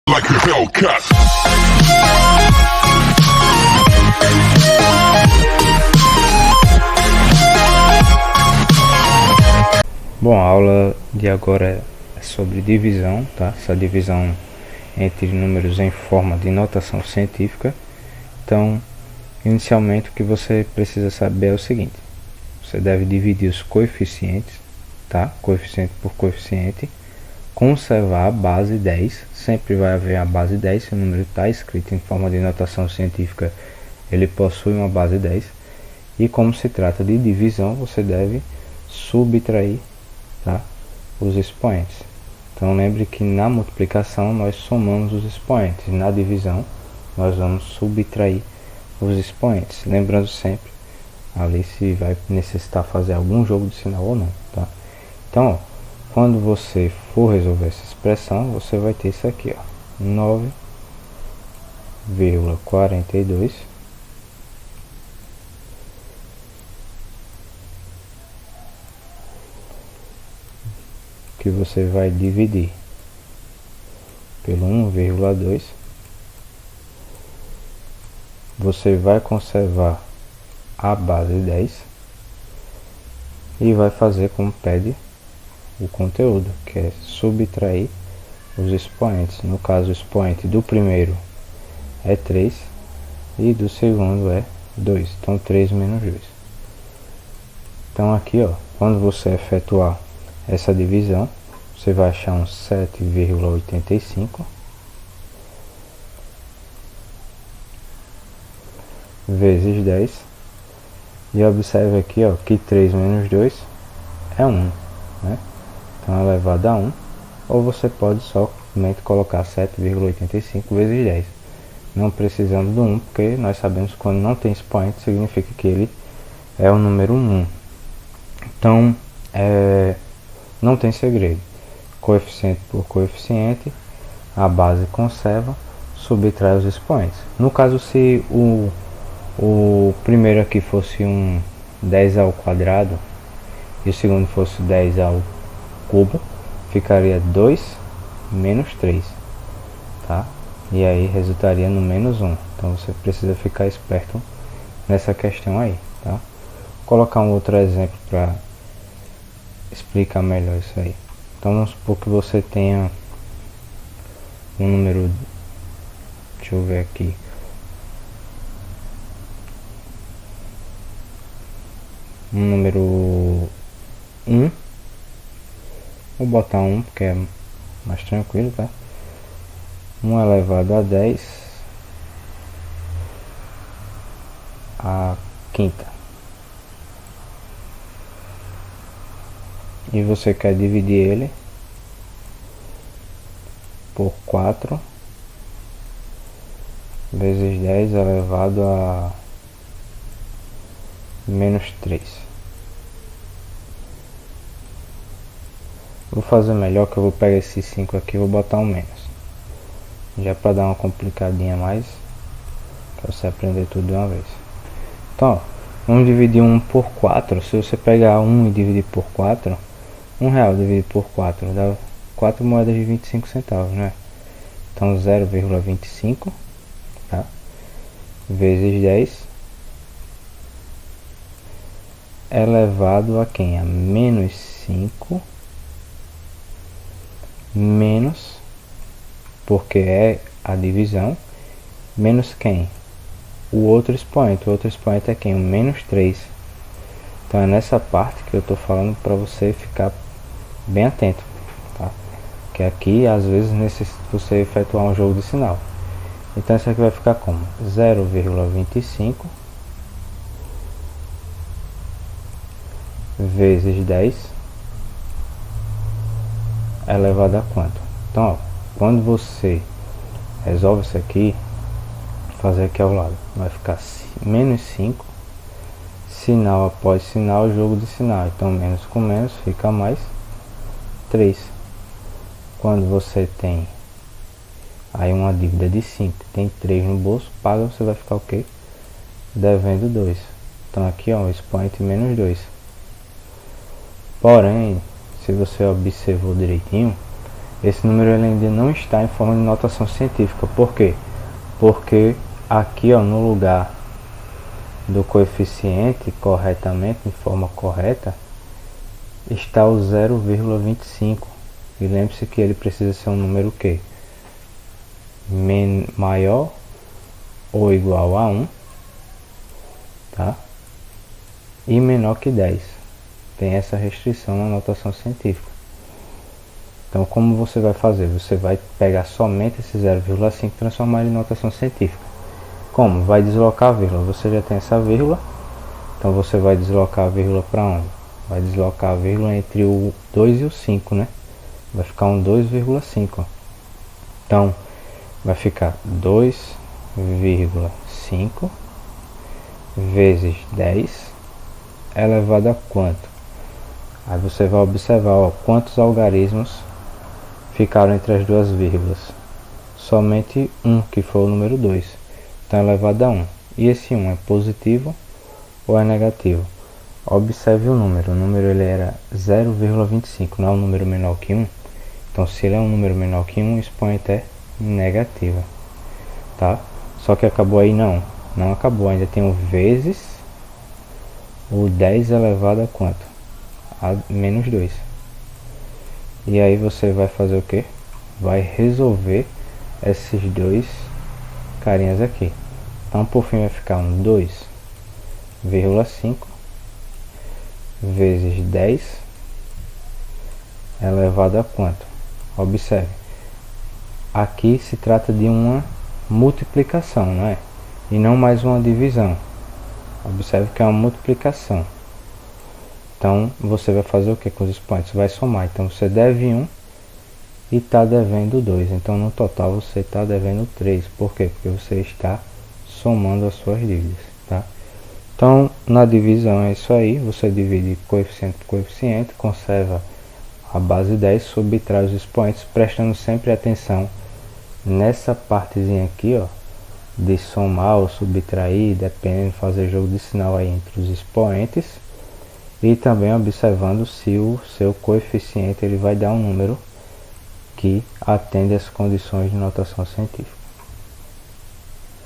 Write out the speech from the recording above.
like a Hellcat. Bom, a aula de agora é sobre divisão, tá? Essa divisão entre números em forma de notação científica. Então, inicialmente o que você precisa saber é o seguinte: você deve dividir os coeficientes, tá? Coeficiente por coeficiente, conservar a base 10, sempre vai haver a base 10, se o número está escrito em forma de notação científica, ele possui uma base 10, e como se trata de divisão, você deve subtrair, tá, os expoentes. Então lembre que na multiplicação nós somamos os expoentes, na divisão nós vamos subtrair os expoentes, lembrando sempre ali se vai necessitar fazer algum jogo de sinal ou não, tá? Então, ó, quando você for resolver essa expressão, você vai ter isso aqui, ó, 9,42 que você vai dividir pelo 1,2. Você vai conservar a base 10 e vai fazer como pede o conteúdo, que é subtrair os expoentes. No caso, o expoente do primeiro é 3 e do segundo é 2, então 3 menos 2. Então aqui, ó, quando você efetuar essa divisão, você vai achar um 7,85 vezes 10, e observe aqui, ó, que 3 menos 2 é 1, né? Então é elevado a 1, ou você pode somente colocar 7,85 vezes 10, não precisando do 1, porque nós sabemos que quando não tem expoente significa que ele é o número 1. Então não tem segredo, coeficiente por coeficiente, a base conserva, subtrai os expoentes. No caso, se o primeiro aqui fosse um 10 ao quadrado e o segundo fosse 10 ao cubo, ficaria 2 menos 3, tá? E aí resultaria no menos 1. Então você precisa ficar esperto nessa questão aí, tá? Vou colocar um outro exemplo para explicar melhor isso aí. Então vamos supor que você tenha um número, deixa eu ver aqui, um número 1, vou botar 1 porque é mais tranquilo, tá? 1 elevado a 10 a quinta, e você quer dividir ele por 4 vezes 10 elevado a menos 3. Vou fazer melhor, que eu vou pegar esse 5 aqui e vou botar um menos, já para dar uma complicadinha mais, para você aprender tudo de uma vez. Então, ó, vamos dividir 1 por 4. Se você pegar 1 e dividir por 4, R$1 dividido por 4 dá 4 moedas de 25 centavos, né? Então 0,25, tá? Vezes 10 elevado a quem? A menos 5 menos, porque é a divisão, menos quem? O outro expoente. O outro expoente é quem? O menos 3. Então é nessa parte que eu estou falando para você ficar bem atento, tá? Que aqui às vezes necessita você efetuar um jogo de sinal. Então isso aqui vai ficar como 0,25 vezes 10 elevado a quanto? Então, ó, quando você resolve isso aqui, fazer aqui ao lado, vai ficar menos 5, sinal após sinal, jogo de sinal. Então menos com menos fica mais 3. Quando você tem aí uma dívida de 5, tem 3 no bolso, paga, você vai ficar o quê? Devendo 2. Então aqui, ó, o expoente menos 2. Porém, se você observou direitinho, esse número ele ainda não está em forma de notação científica. Por quê? Porque aqui, ó, no lugar do coeficiente, corretamente, de forma correta, está o 0,25. E lembre-se que ele precisa ser um número que maior ou igual a 1, tá? E menor que 10. Tem essa restrição na notação científica. Então, como você vai fazer? Você vai pegar somente esse 0,5 e transformar ele em notação científica. Como? Vai deslocar a vírgula. Você já tem essa vírgula, então você vai deslocar a vírgula para onde? Vai deslocar a vírgula entre o 2 e o 5, né? Vai ficar um 2,5. Então, vai ficar 2,5 vezes 10 elevado a quanto? Aí você vai observar, ó, quantos algarismos ficaram entre as duas vírgulas. Somente um, que foi o número 2. Então elevado a 1. E esse 1 é positivo ou é negativo? Observe o número ele era 0,25, não é um número menor que 1. Então se ele é um número menor que 1, o expoente é negativo, tá? Só que acabou aí? Não acabou, ainda tem o vezes o 10 elevado a quanto? A menos 2. E aí você vai fazer o que? Vai resolver esses dois carinhas aqui. Então por fim vai ficar um 2,5 vezes 10 elevado a quanto? Observe, aqui se trata de uma multiplicação, não é? E não mais uma divisão. Observe que é uma multiplicação. Então você vai fazer o que com os expoentes? Vai somar. Então você deve 1 e está devendo 2. Então no total você está devendo 3. Por quê? Porque você está somando as suas dívidas, tá? Então na divisão é isso aí. Você divide coeficiente por coeficiente, conserva a base 10, subtrai os expoentes, prestando sempre atenção nessa partezinha aqui, ó, de somar ou subtrair, dependendo, fazer jogo de sinal aí entre os expoentes, e também observando se o seu coeficiente ele vai dar um número que atende às condições de notação científica.